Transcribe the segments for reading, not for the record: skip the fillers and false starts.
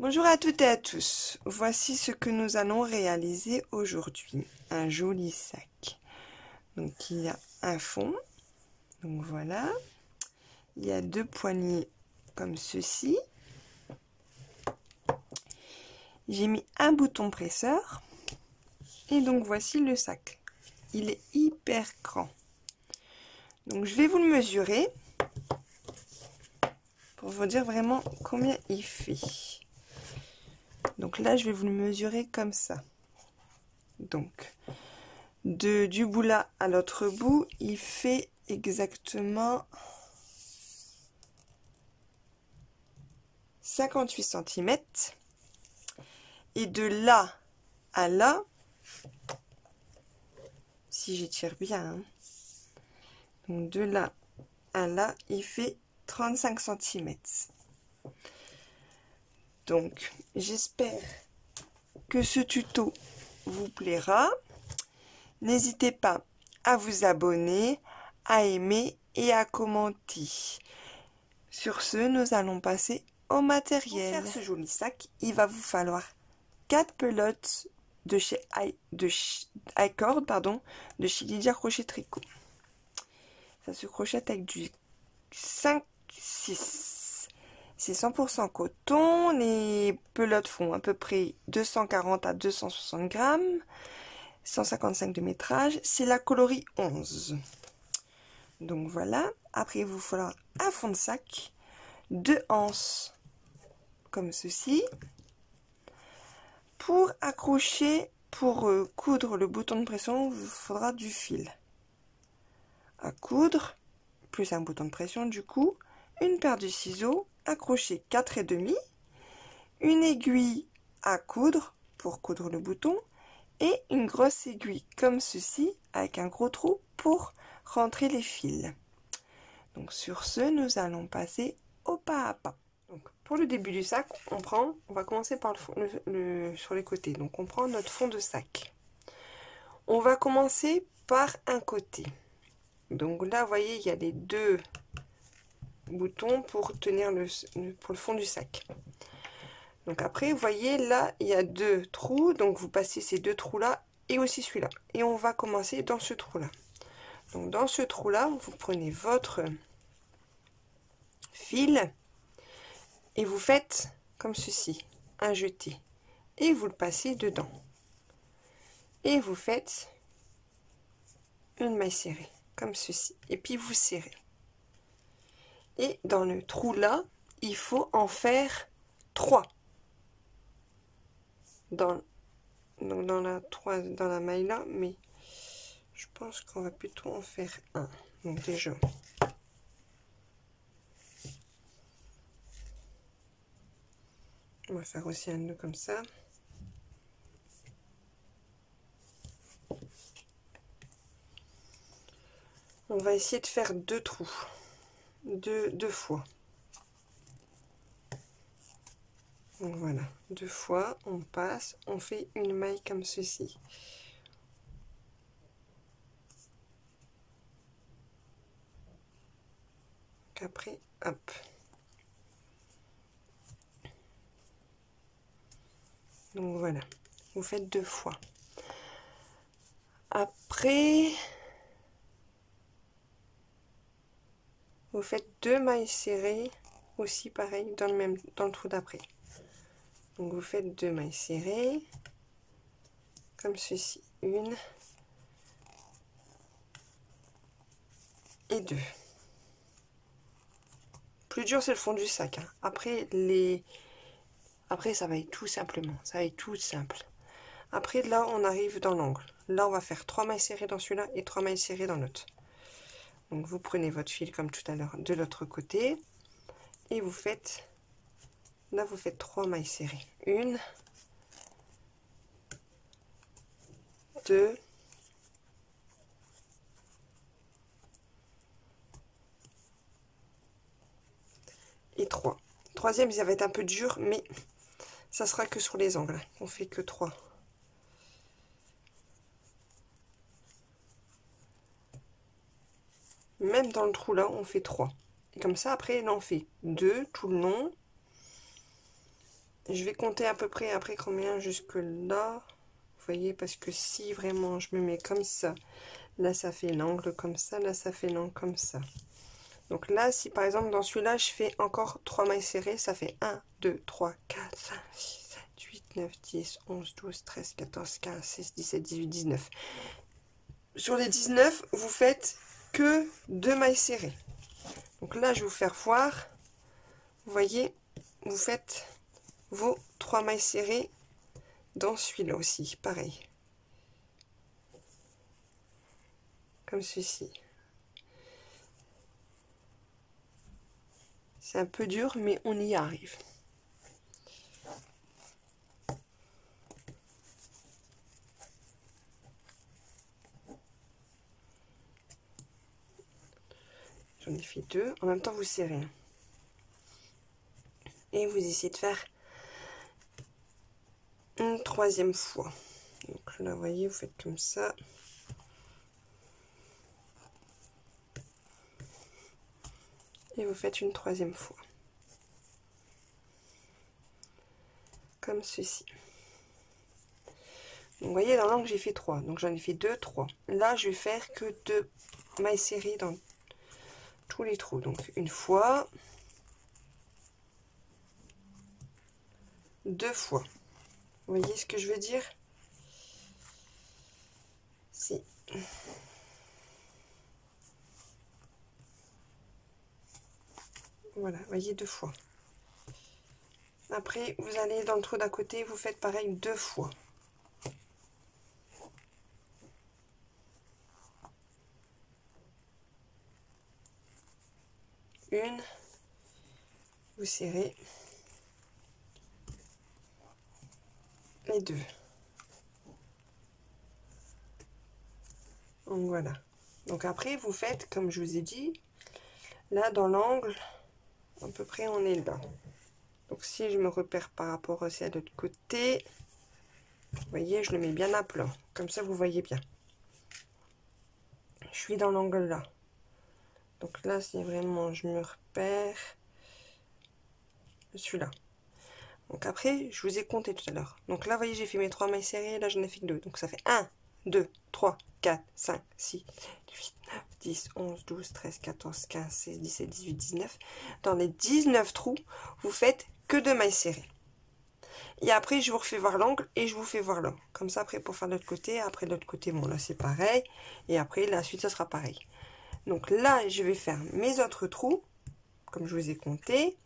Bonjour à toutes et à tous, voici ce que nous allons réaliser aujourd'hui, un joli sac. Donc il y a un fond, donc voilà, il y a deux poignées comme ceci, j'ai mis un bouton presseur et donc voici le sac. Il est hyper grand, donc je vais vous le mesurer pour vous dire vraiment combien il fait. Donc là je vais vous le mesurer comme ça. Donc du bout là à l'autre bout, il fait exactement 58 cm. Et de là à là, si j'étire bien, hein, donc de là à là, il fait 35 cm. Donc j'espère que ce tuto vous plaira. N'hésitez pas à vous abonner, à aimer et à commenter. Sur ce, nous allons passer au matériel. Pour faire ce joli sac, il va vous falloir 4 pelotes de chez iCord, de chez Lydia Crochet Tricot. Ça se crochette avec du 5-6. C'est 100% coton. Les pelotes font à peu près 240 à 260 grammes. 155 de métrage. C'est la coloris 11. Donc voilà. Après, il vous faudra un fond de sac, 2 anses comme ceci. Pour accrocher, pour coudre le bouton de pression, il vous faudra du fil à coudre, plus un bouton de pression du coup, une paire de ciseaux, accrocher 4,5, une aiguille à coudre pour coudre le bouton, et une grosse aiguille comme ceci, avec un gros trou pour rentrer les fils. Donc sur ce, nous allons passer au pas à pas. Donc, pour le début du sac, on va commencer par sur les côtés. Donc on prend notre fond de sac. On va commencer par un côté. Donc là, vous voyez, il y a les deux boutons pour tenir pour le fond du sac. Donc après, vous voyez, là, il y a deux trous. Donc vous passez ces deux trous-là et aussi celui-là. Et on va commencer dans ce trou-là. Donc dans ce trou-là, vous prenez votre fil et vous faites comme ceci, un jeté. Et vous le passez dedans. Et vous faites une maille serrée, comme ceci. Et puis vous serrez. Et dans le trou là, il faut en faire 3. Dans la maille là, mais je pense qu'on va plutôt en faire un. Donc déjà. On va faire aussi un nœud comme ça. On va essayer de faire 2 trous, deux fois. Donc voilà, 2 fois, on passe, on fait une maille comme ceci. Après, hop. Donc voilà, vous faites 2 fois. Après, vous faites 2 mailles serrées, aussi pareil, dans le trou d'après. Donc vous faites 2 mailles serrées, comme ceci, 1 et 2. Plus dur c'est le fond du sac, hein. Après ça va être tout simplement, ça va être tout simple. Après là on arrive dans l'angle. Là on va faire 3 mailles serrées dans celui-là et 3 mailles serrées dans l'autre. Donc vous prenez votre fil comme tout à l'heure de l'autre côté et vous faites, là vous faites 3 mailles serrées. 1, 2, et 3. Troisième, ça va être un peu dur, mais ça sera que sur les angles. On fait que 3. Même dans le trou là, on fait 3. Et comme ça, après, là, on fait 2 tout le long. Je vais compter à peu près après combien jusque là. Vous voyez, parce que si vraiment je me mets comme ça, là ça fait l'angle comme ça, là ça fait l'angle comme ça. Donc là, si par exemple dans celui-là, je fais encore 3 mailles serrées, ça fait 1, 2, 3, 4, 5, 6, 7, 8, 9, 10, 11, 12, 13, 14, 15, 16, 17, 18, 19. Sur les 19, vous faites que 2 mailles serrées. Donc là, je vais vous faire voir. Vous voyez, vous faites vos 3 mailles serrées dans celui-là aussi, pareil. Comme ceci. C'est un peu dur, mais on y arrive. J'en ai fait 2. En même temps, vous serrez. Et vous essayez de faire une 3e fois. Donc là, vous voyez, vous faites comme ça. Et vous faites une 3e fois. Comme ceci. Donc, vous voyez, dans l'angle, j'ai fait 3. Donc, j'en ai fait 2, 3. Là, je vais faire que 2 mailles serrées dans tous les trous. Donc, une fois. 2 fois. Vous voyez ce que je veux dire? Si. Voilà, vous voyez, 2 fois. Après, vous allez dans le trou d'à côté, vous faites pareil 2 fois. Une, vous serrez, et 2. Donc voilà. Donc après, vous faites, comme je vous ai dit, là dans l'angle, à peu près on est là. Donc si je me repère par rapport aussi à l'autre côté, vous voyez, je le mets bien à plat. Comme ça, vous voyez bien. Je suis dans l'angle là. Donc là, si vraiment je me repère, je suis là. Donc après, je vous ai compté tout à l'heure. Donc là, vous voyez, j'ai fait mes 3 mailles serrées, là, j'en ai fait que 2. Donc ça fait 1, 2, 3, 4, 5, 6, 8, 9, 10, 11, 12, 13, 14, 15, 16, 17, 18, 19. Dans les 19 trous, vous faites que 2 mailles serrées. Et après, je vous refais voir l'angle et je vous fais voir là. Comme ça, après, pour faire l'autre côté. Après, de l'autre côté, bon, là, c'est pareil. Et après, la suite, ça sera pareil. Donc là, je vais faire mes autres trous, comme je vous ai compté.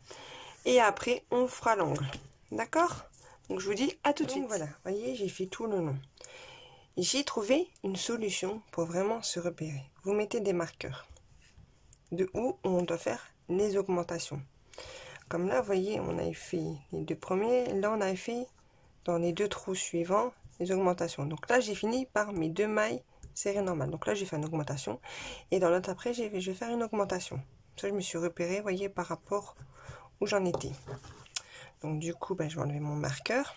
Et après, on fera l'angle. D'accord? Donc, je vous dis à tout de suite. Voilà, vous voyez, j'ai fait tout le long. J'ai trouvé une solution pour vraiment se repérer. Vous mettez des marqueurs de où on doit faire les augmentations. Comme là, vous voyez, on avait fait les 2 premiers. Là, on avait fait dans les 2 trous suivants les augmentations. Donc là, j'ai fini par mes 2 mailles serrées normales. Donc là, j'ai fait une augmentation. Et dans l'autre après, je vais faire une augmentation. Ça, je me suis repérée, vous voyez, par rapport où j'en étais. Donc du coup, je vais enlever mon marqueur.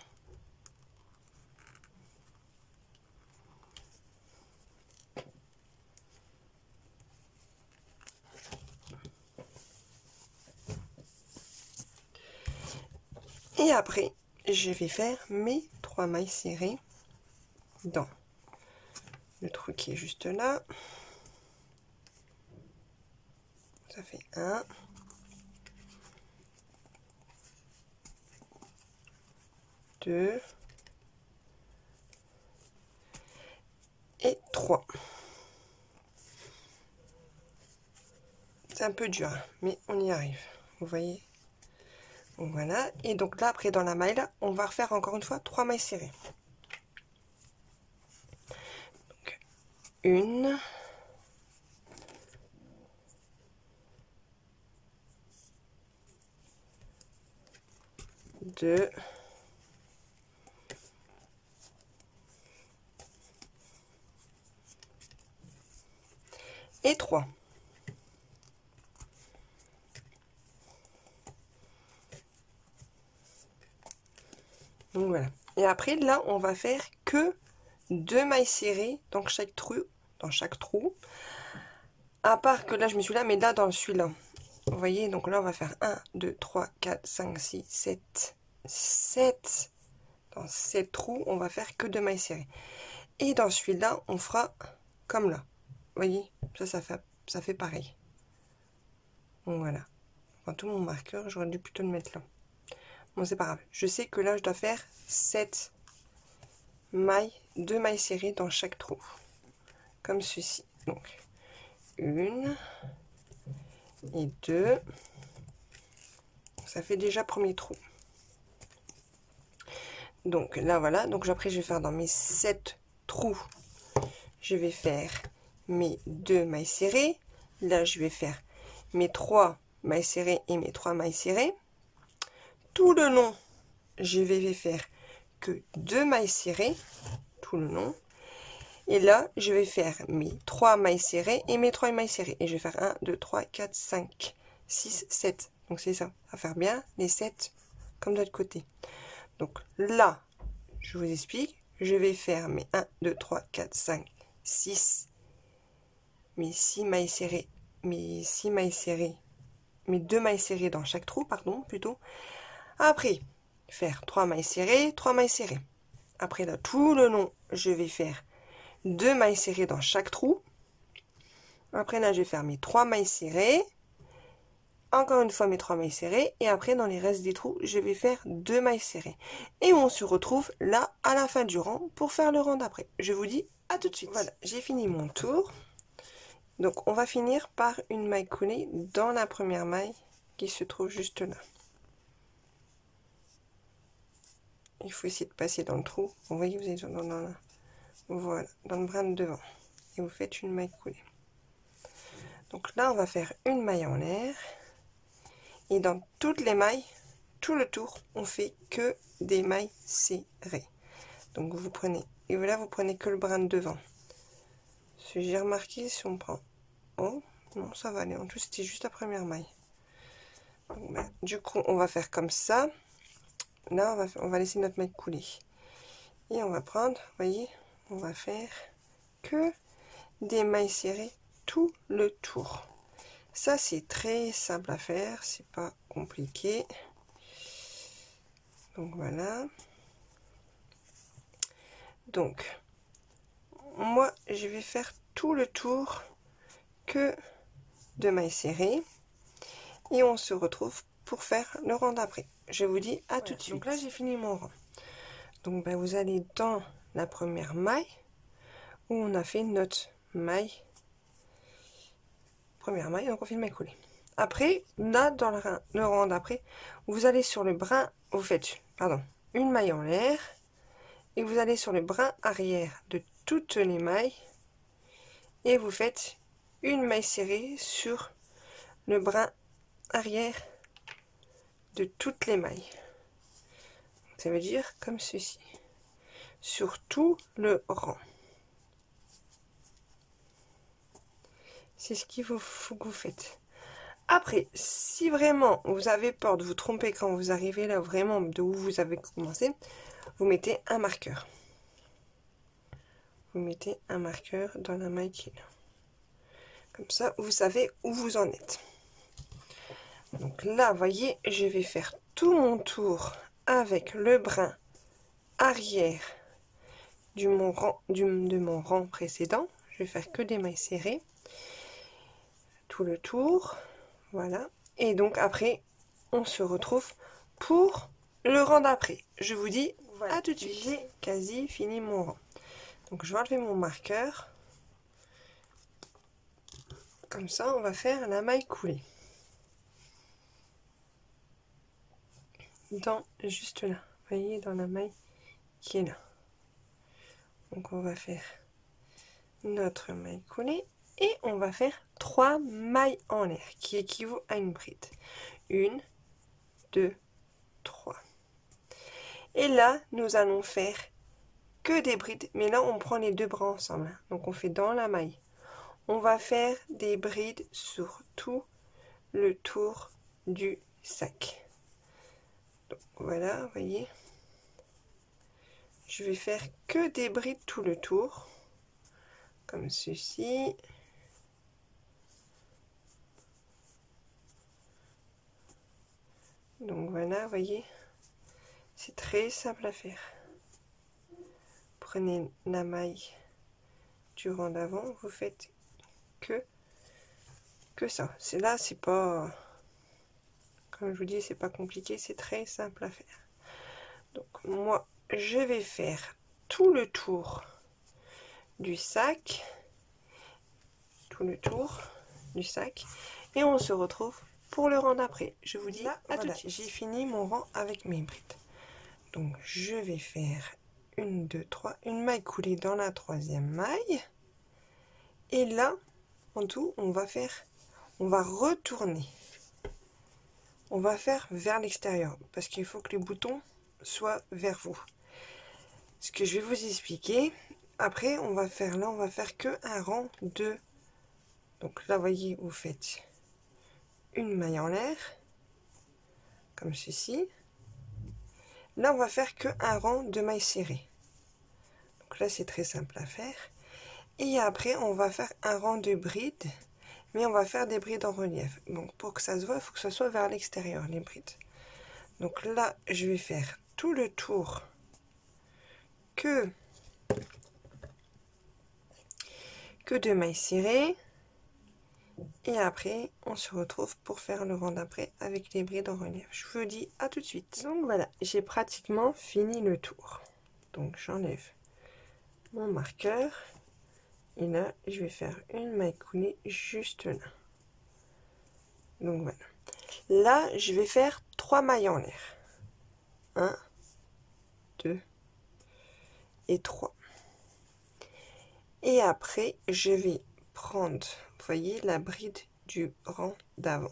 Et après, je vais faire mes 3 mailles serrées dans le trou qui est juste là. Ça fait 1, 2 et 3. C'est un peu dur, mais on y arrive. Vous voyez? Voilà. Et donc là, après, dans la maille, là, on va refaire encore une fois 3 mailles serrées. Donc, 1, 2, et 3. Donc voilà. Et après, là, on va faire que 2 mailles serrées dans chaque trou. À part que là, je me suis là, mais là, dans celui-là. Vous voyez, donc là, on va faire 1, 2, 3, 4, 5, 6, 7, 7 dans 7 trous, on va faire que 2 mailles serrées. Et dans celui-là, on fera comme là. Vous voyez, ça fait pareil. Donc voilà. Dans tout mon marqueur, j'aurais dû plutôt le mettre là. Bon, c'est pas grave. Je sais que là, je dois faire 7 mailles, 2 mailles serrées dans chaque trou. Comme ceci. Donc, 1 et 2. Ça fait déjà premier trou. Donc là, voilà. Donc après, je vais faire dans mes 7 trous. Je vais faire mes 2 mailles serrées. Là, je vais faire mes 3 mailles serrées et mes 3 mailles serrées. Tout le long, je vais faire que 2 mailles serrées. Tout le long. Et là, je vais faire mes 3 mailles serrées et mes 3 mailles serrées. Et je vais faire 1, 2, 3, 4, 5, 6, 7. Donc c'est ça. À faire bien les 7 comme de l'autre côté. Donc là, je vous explique. Je vais faire mes 1, 2, 3, 4, 5, 6, mes 6 mailles serrées, mes 6 mailles serrées, mes 2 mailles serrées dans chaque trou, pardon, plutôt. Après, faire 3 mailles serrées, 3 mailles serrées. Après là, tout le long, je vais faire 2 mailles serrées dans chaque trou. Après là, je vais faire mes 3 mailles serrées. Encore une fois mes 3 mailles serrées. Et après, dans les restes des trous, je vais faire 2 mailles serrées. Et on se retrouve là, à la fin du rang, pour faire le rang d'après. Je vous dis à tout de suite. Voilà, j'ai fini mon tour. Donc, on va finir par une maille coulée dans la première maille qui se trouve juste là. Il faut essayer de passer dans le trou. Vous voyez, vous êtes voilà, dans le brin de devant. Et vous faites une maille coulée. Donc là, on va faire une maille en l'air. Et dans toutes les mailles, tout le tour, on fait que des mailles serrées. Donc vous prenez, et là, vous prenez que le brin de devant. Ce que j'ai remarqué, si on prend... Oh, non, ça va aller. En tout, c'était juste la première maille. Donc, ben, du coup, on va faire comme ça. Là, on va laisser notre maille couler. Et on va prendre, vous voyez, on va faire que des mailles serrées tout le tour. Ça, c'est très simple à faire, c'est pas compliqué. Donc voilà. Donc, moi, je vais faire tout le tour que de mailles serrées. Et on se retrouve pour faire le rang d'après. Je vous dis à tout de suite. Donc là, j'ai fini mon rang. Donc, ben, vous allez dans la première maille où on a fait notre maille. Première maille, donc on fait une maille coulée. Après, là, dans le rang d'après, vous allez sur le brin, vous faites, pardon, une maille en l'air. Et vous allez sur le brin arrière de toutes les mailles. Et vous faites une maille serrée sur le brin arrière de toutes les mailles. Ça veut dire comme ceci. Sur tout le rang. C'est ce qu'il faut que vous faites. Après, si vraiment vous avez peur de vous tromper quand vous arrivez là vraiment de où vous avez commencé, vous mettez un marqueur. Vous mettez un marqueur dans la maille qui est là. Comme ça, vous savez où vous en êtes. Donc là, vous voyez, je vais faire tout mon tour avec le brin arrière de mon rang précédent. Je vais faire que des mailles serrées. Tout le tour. Voilà. Et donc après, on se retrouve pour le rang d'après. Je vous dis voilà, à tout de suite. J'ai quasi fini mon rang. Donc je vais enlever mon marqueur. Comme ça, on va faire la maille coulée. Juste là. Vous voyez, dans la maille qui est là. Donc on va faire notre maille coulée. Et on va faire 3 mailles en l'air qui équivaut à une bride. 1, 2, 3. Et là, nous allons faire que des brides. Mais là, on prend les deux bras ensemble. Donc on fait dans la maille. On va faire des brides sur tout le tour du sac. Donc voilà, vous voyez. Je vais faire que des brides tout le tour. Comme ceci. Donc voilà, vous voyez, C'est très simple à faire. Prenez la maille du rang d'avant, vous faites que ça. C'est là, c'est pas, comme je vous dis, c'est pas compliqué, c'est très simple à faire. Donc moi, je vais faire tout le tour du sac, et on se retrouve pour le rang d'après. Je vous dis là, voilà, j'ai fini mon rang avec mes brides. Donc je vais faire 1, 2, 3, une maille coulée dans la troisième maille. Et là, en tout, on va retourner. On va faire vers l'extérieur parce qu'il faut que les boutons soient vers vous. Ce que je vais vous expliquer. Après, on va faire que un rang de. Donc là, voyez, vous faites une maille en l'air, comme ceci. Là, on va faire que un rang de mailles serrées. Donc là, c'est très simple à faire. Et après, on va faire un rang de brides, mais on va faire des brides en relief. Donc pour que ça se voit, il faut que ça soit vers l'extérieur, les brides. Donc là, je vais faire tout le tour que de mailles serrées. Et après, on se retrouve pour faire le rang d'après avec les brides en relief. Je vous dis à tout de suite. Donc voilà, j'ai pratiquement fini le tour. Donc j'enlève mon marqueur. Et là, je vais faire une maille coulée juste là. Donc voilà. Là, je vais faire 3 mailles en l'air. 1, 2 et 3. Et après, je vais prendre, vous voyez, la bride du rang d'avant.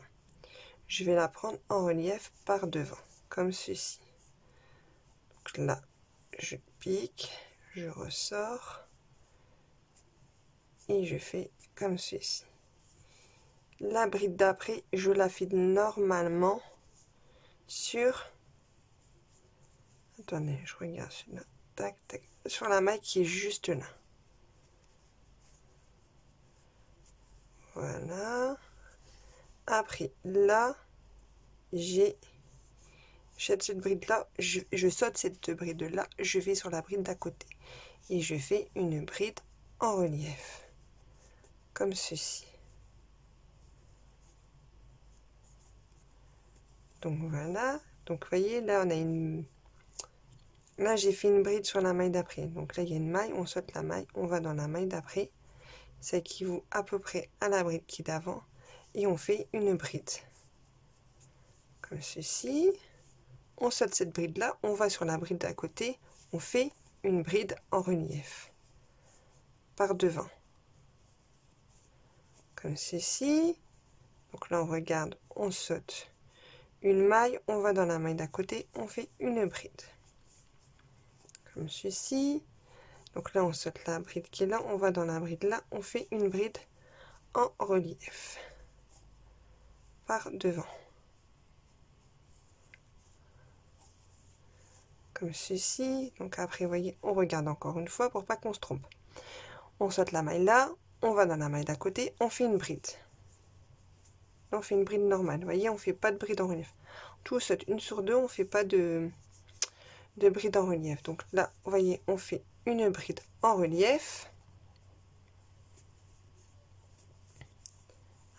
Je vais la prendre en relief par devant, comme ceci. Donc là, je pique, je ressors et je fais comme ceci. La bride d'après, je la file normalement sur... Attendez, je regarde celui-là. Tac, tac. Sur la maille qui est juste là. Voilà. Après, là, j'ai cette bride là, je saute cette bride là, je vais sur la bride d'à côté et je fais une bride en relief comme ceci. Donc voilà, donc vous voyez là on a une, là j'ai fait une bride sur la maille d'après, donc là il y a une maille, on saute la maille, on va dans la maille d'après, ça équivaut à peu près à la bride qui est d'avant et on fait une bride comme ceci. On saute cette bride là, on va sur la bride d'à côté, on fait une bride en relief par devant comme ceci. Donc là on regarde, on saute une maille, on va dans la maille d'à côté, on fait une bride comme ceci. Donc là on saute la bride qui est là, on va dans la bride là, on fait une bride en relief par devant comme ceci. Donc après, vous voyez, on regarde encore une fois pour pas qu'on se trompe. On saute la maille là, on va dans la maille d'à côté, on fait une bride. On fait une bride normale. Vous voyez, on fait pas de bride en relief. Tout saute une sur deux, on fait pas de bride en relief. Donc là, vous voyez, on fait une bride en relief.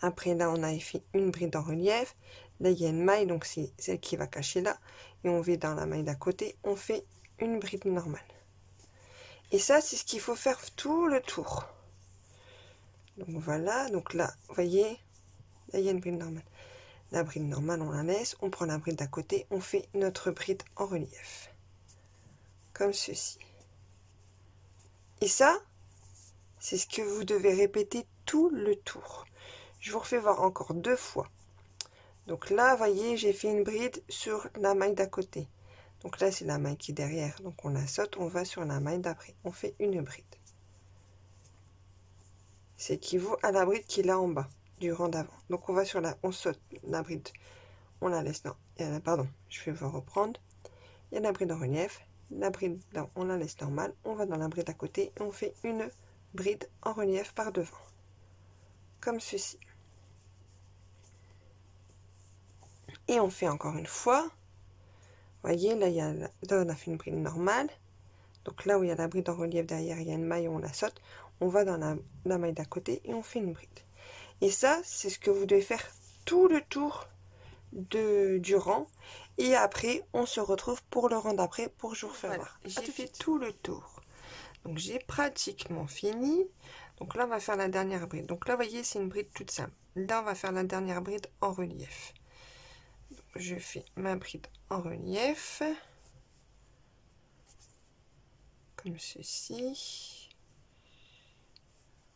Après là, on a fait une bride en relief. Là, il y a une maille, donc c'est celle qui va cacher là. Et on va dans la maille d'à côté, on fait une bride normale. Et ça, c'est ce qu'il faut faire tout le tour. Donc voilà, donc là, vous voyez, là, il y a une bride normale. La bride normale, on la laisse, on prend la bride d'à côté, on fait notre bride en relief. Comme ceci. Et ça, c'est ce que vous devez répéter tout le tour. Je vous refais voir encore 2 fois. Donc là, vous voyez, j'ai fait une bride sur la maille d'à côté. Donc là, c'est la maille qui est derrière. Donc on la saute, on va sur la maille d'après. On fait une bride. C'est équivaut à la bride qui est là en bas, du rang d'avant. Donc on va sur la, on saute la bride. On la laisse, non, pardon, je vais vous reprendre. Il y a la bride en relief. La bride là, on la laisse normale. On va dans la bride à côté et on fait une bride en relief par devant. Comme ceci. Et on fait encore une fois. voyez, là, là, on a fait une bride normale. Donc là où il y a la bride en relief derrière, il y a une maille, on la saute. On va dans la maille d'à côté et on fait une bride. Et ça, c'est ce que vous devez faire tout le tour du rang. Et après, on se retrouve pour le rang d'après pour je vous faire voir. J'ai fait tout le tour. Donc j'ai pratiquement fini. Donc là, on va faire la dernière bride. Donc là, vous voyez, c'est une bride toute simple. Là, on va faire la dernière bride en relief. Donc, je fais ma bride en relief. Comme ceci.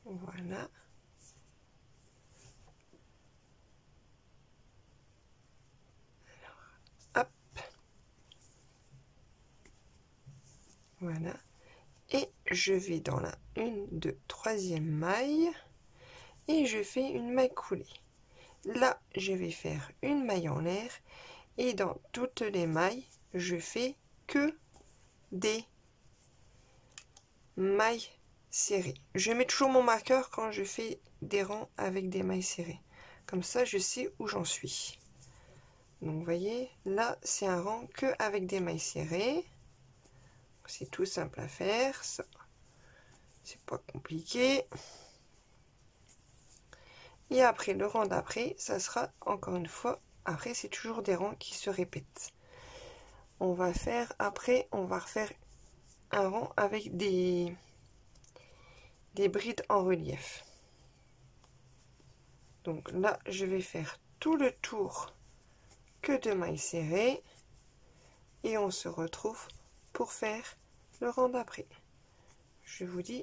Voilà. Hop. Voilà. Et je vais dans la 1, 2, 3e maille. Et je fais une maille coulée. Là, je vais faire une maille en l'air. Et dans toutes les mailles, je fais que des mailles serrées. Je mets toujours mon marqueur quand je fais des rangs avec des mailles serrées. Comme ça, je sais où j'en suis. Donc, vous voyez, là, c'est un rang que avec des mailles serrées. C'est tout simple à faire. Ça, c'est pas compliqué. Et après, le rang d'après, ça sera encore une fois. Après, c'est toujours des rangs qui se répètent. On va faire, après, on va refaire un rang avec des brides en relief. Donc là, je vais faire tout le tour que de mailles serrées. Et on se retrouve pour faire le rang d'après. Je vous dis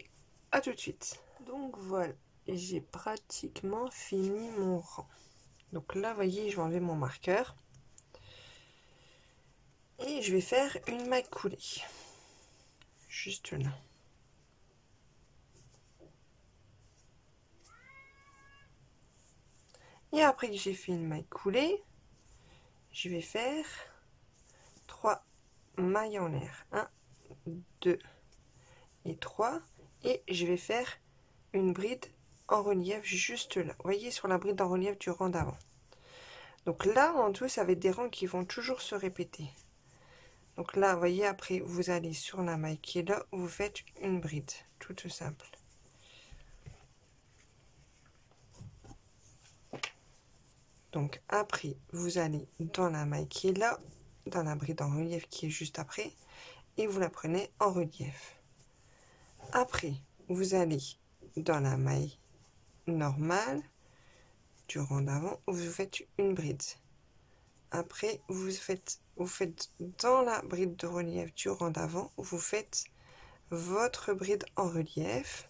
à tout de suite. Donc voilà, j'ai pratiquement fini mon rang. Donc là, vous voyez, je vais enlever mon marqueur. Et je vais faire une maille coulée. Juste là. Et après que j'ai fait une maille coulée, je vais faire 3 mailles en l'air. 1, 2 et 3. Et je vais faire une bride en relief juste là. Vous voyez, sur la bride en relief du rang d'avant. Donc là, en tout, ça va être des rangs qui vont toujours se répéter. Donc là, vous voyez, après, vous allez sur la maille qui est là, vous faites une bride, toute simple. Donc après, vous allez dans la maille qui est là, dans la bride en relief qui est juste après, et vous la prenez en relief. Après, vous allez dans la maille normale du rang d'avant, vous faites une bride. Après, vous faites dans la bride de relief du rang d'avant, vous faites votre bride en relief.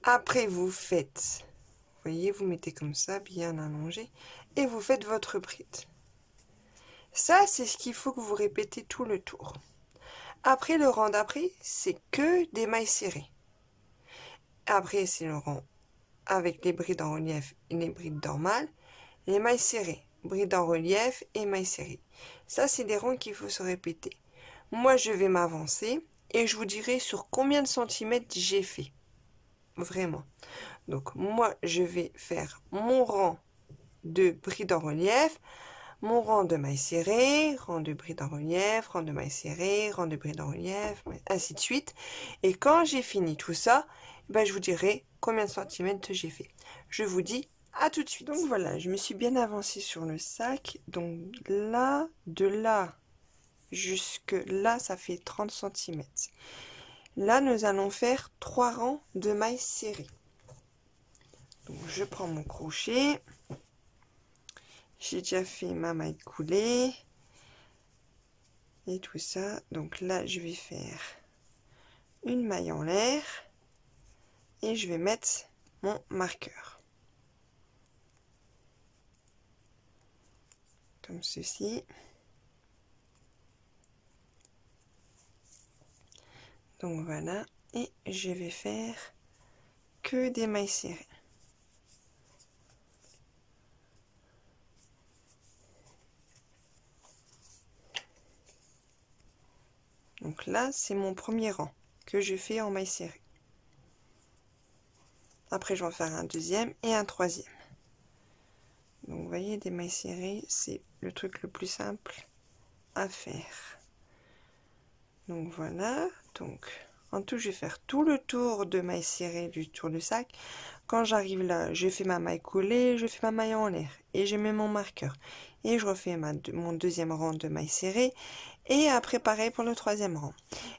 Après, vous faites, vous voyez, vous mettez comme ça, bien allongé, et vous faites votre bride. Ça, c'est ce qu'il faut que vous répétez tout le tour. Après, le rang d'après, c'est que des mailles serrées. Après, c'est le rang avec les brides en relief et les brides normales, les mailles serrées, brides en relief et mailles serrées. Ça, c'est des rangs qu'il faut se répéter. Moi, je vais m'avancer et je vous dirai sur combien de centimètres j'ai fait. Vraiment. Donc, moi, je vais faire mon rang de brides en relief, mon rang de mailles serrées, rang de brides en relief, rang de mailles serrées, rang de brides en relief, ainsi de suite. Et quand j'ai fini tout ça, ben, je vous dirai combien de centimètres j'ai fait. Je vous dis à tout de suite. Donc voilà, je me suis bien avancée sur le sac. Donc là, de là jusque là, ça fait 30 cm. Là, nous allons faire 3 rangs de mailles serrées. Donc je prends mon crochet. J'ai déjà fait ma maille coulée. Et tout ça. Donc là, je vais faire une maille en l'air. Et je vais mettre mon marqueur. Comme ceci. Donc voilà. Et je vais faire que des mailles serrées. Donc là, c'est mon premier rang que je fais en mailles serrées. Après, je vais en faire un deuxième et un troisième. Donc, vous voyez, des mailles serrées, c'est le truc le plus simple à faire. Donc voilà, donc en tout je vais faire tout le tour de maille serrée du tour du sac. Quand j'arrive là, je fais ma maille collée, je fais ma maille en l'air et je mets mon marqueur. Et je refais mon deuxième rang de maille serrée et après pareil pour le troisième rang.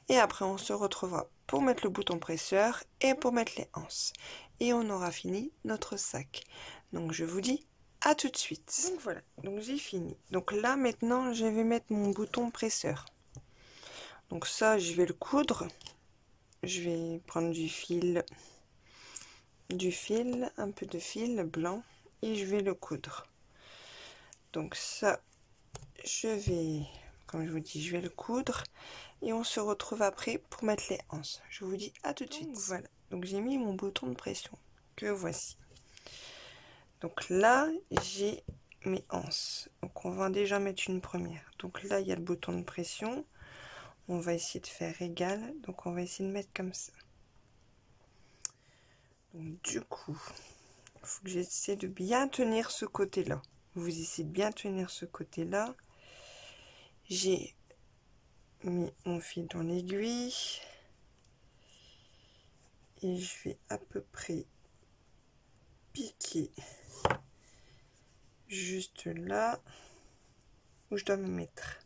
Et après on se retrouvera pour mettre le bouton presseur et pour mettre les anses. Et on aura fini notre sac. Donc je vous dis à tout de suite. Donc voilà, donc j'ai fini. Donc là maintenant je vais mettre mon bouton presseur. Donc ça je vais le coudre. Je vais prendre du fil, un peu de fil blanc et je vais le coudre. Donc ça, je vais, comme je vous dis, je vais le coudre et on se retrouve après pour mettre les anses. Je vous dis à tout de suite. Voilà, donc j'ai mis mon bouton de pression que voici. Donc là, j'ai mes anses. Donc on va déjà mettre une première. Donc là, il y a le bouton de pression. On va essayer de faire égal. Donc on va essayer de mettre comme ça. Donc du coup, il faut que j'essaie de bien tenir ce côté-là. Vous essayez de bien tenir ce côté-là. J'ai mis mon fil dans l'aiguille. Et je vais à peu près piquer juste là où je dois me mettre.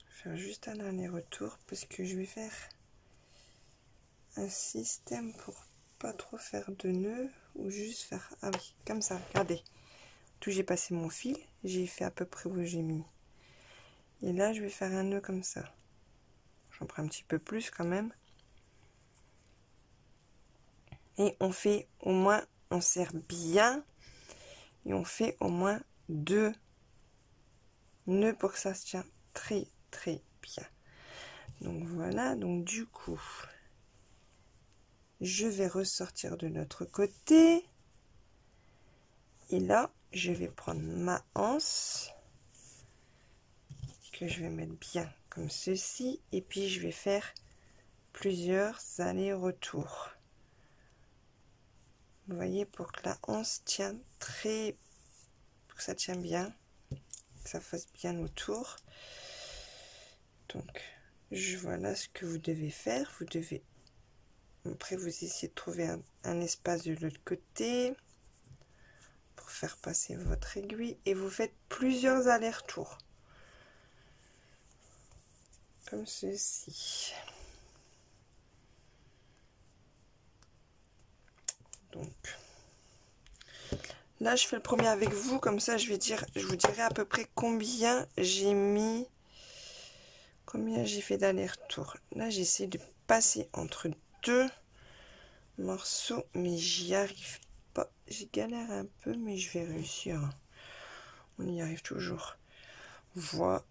Faire juste un aller-retour parce que je vais faire un système pour pas trop faire de nœuds ou juste faire, ah oui, comme ça, regardez, tout j'ai passé mon fil, j'ai fait à peu près où j'ai mis, et là je vais faire un nœud comme ça. J'en prends un petit peu plus quand même, et on fait au moins, on serre bien et on fait au moins 2 nœuds pour que ça se tienne très bien. Donc voilà, donc du coup je vais ressortir de l'autre côté et là je vais prendre ma anse que je vais mettre bien comme ceci et puis je vais faire plusieurs allers-retours. Vous voyez, pour que la anse tienne pour que ça tienne bien, que ça fasse bien autour. Donc voilà ce que vous devez faire. Vous devez après vous essayez de trouver un espace de l'autre côté pour faire passer votre aiguille et vous faites plusieurs allers-retours comme ceci. Donc là je fais le premier avec vous, comme ça je vous dirai à peu près combien j'ai mis, combien j'ai fait d'aller-retour. Là j'essaie de passer entre 2 morceaux mais j'y arrive pas, j'ai galère un peu mais je vais réussir, on y arrive toujours. Voilà,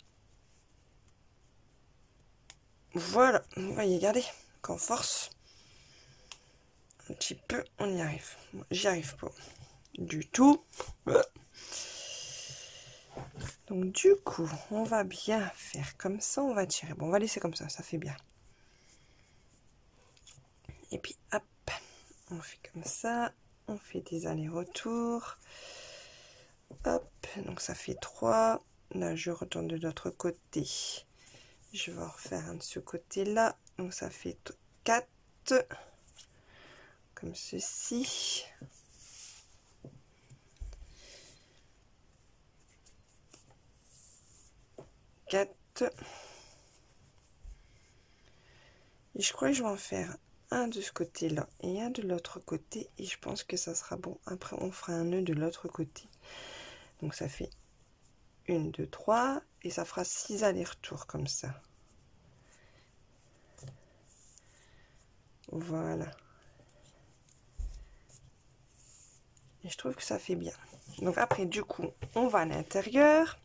vous voyez, regardez, qu'en force un petit peu on y arrive. J'y arrive pas du tout. Donc du coup on va bien faire comme ça, on va tirer, bon on va laisser comme ça fait bien, et puis hop on fait comme ça, on fait des allers-retours, hop, donc ça fait 3. Là je retourne de l'autre côté, je vais refaire un de ce côté là, donc ça fait 4 comme ceci. Et je crois que je vais en faire un de ce côté là et un de l'autre côté et je pense que ça sera bon. Après on fera un nœud de l'autre côté, donc ça fait 1 2 3 et ça fera 6 allers-retours comme ça. Voilà, et je trouve que ça fait bien. Donc après du coup on va à l'intérieur,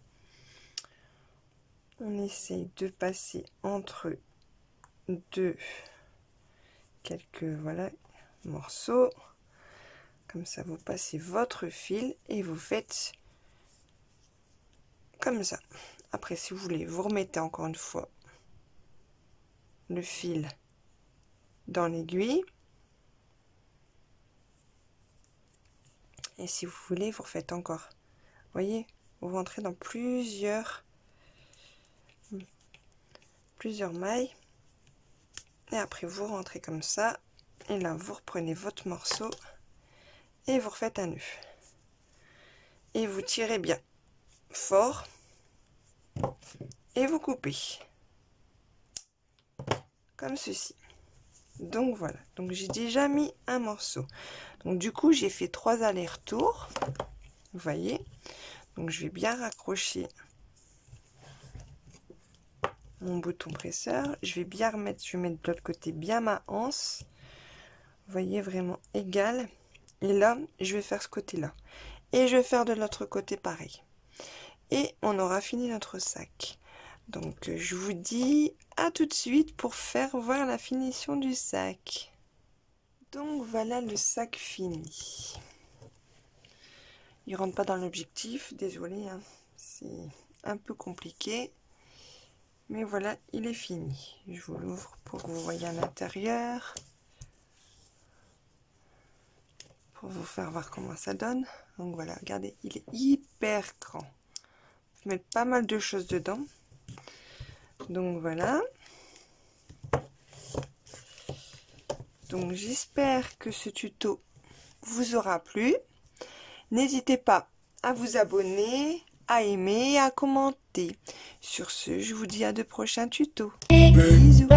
on essaye de passer entre quelques voilà morceaux comme ça. Vous passez votre fil et vous faites comme ça. Après si vous voulez vous remettez encore une fois le fil dans l'aiguille et si vous voulez vous refaites encore, voyez, Vous rentrez dans plusieurs mailles. Et après vous rentrez comme ça. Et là vous reprenez votre morceau et vous refaites un nœud. Et vous tirez bien fort. Et vous coupez. Comme ceci. Donc voilà. Donc j'ai déjà mis un morceau. Donc du coup j'ai fait 3 allers-retours. Vous voyez. Donc je vais bien raccrocher mon bouton presseur. Je vais bien remettre, je vais mettre de l'autre côté bien ma anse. Vous voyez, vraiment égal. Et là, je vais faire ce côté-là. Et je vais faire de l'autre côté pareil. Et on aura fini notre sac. Donc je vous dis à tout de suite pour faire voir la finition du sac. Donc voilà le sac fini. Il rentre pas dans l'objectif, désolé, hein. C'est un peu compliqué. Mais voilà, il est fini. Je vous l'ouvre pour que vous voyez à l'intérieur. Pour vous faire voir comment ça donne. Donc voilà, regardez, il est hyper grand. Je vais mettre pas mal de choses dedans. Donc voilà. Donc j'espère que ce tuto vous aura plu. N'hésitez pas à vous abonner, à aimer et à commenter. Sur ce, je vous dis à de prochains tutos. Bisous.